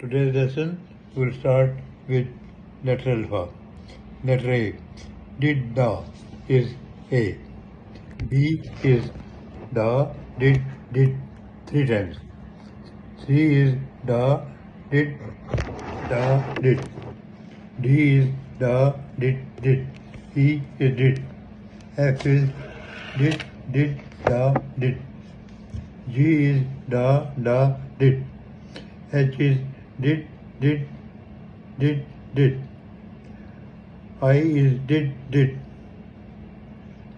Today's lesson will start with letter alpha. Letter A. Did da is A. B is da did 3 times. C is da did da did. D is da did. E is did. F is did da did. G is da did. H is did. I is did.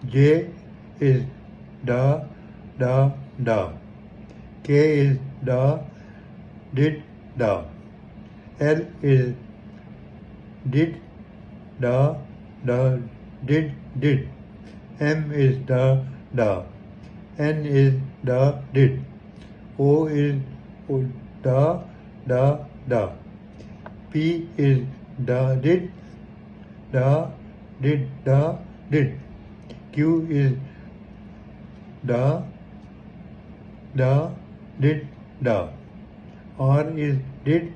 J is da. K is da did. L is did did. M is da. N is da did. O is da. P is da did. Q is da did. R is did.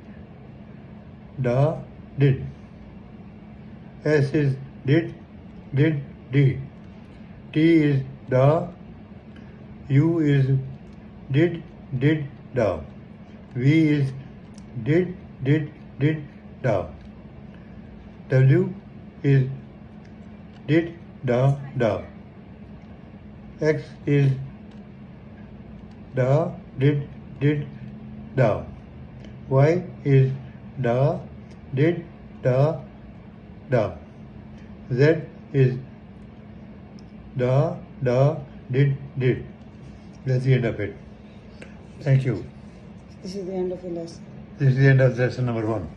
S is did. T is da. U is did da. V is did da. W is did da. X is da did da. Y is da did da. Z is da did. That's the end of it. Thank you. This is the end of the lesson. This is the end of lesson number 1.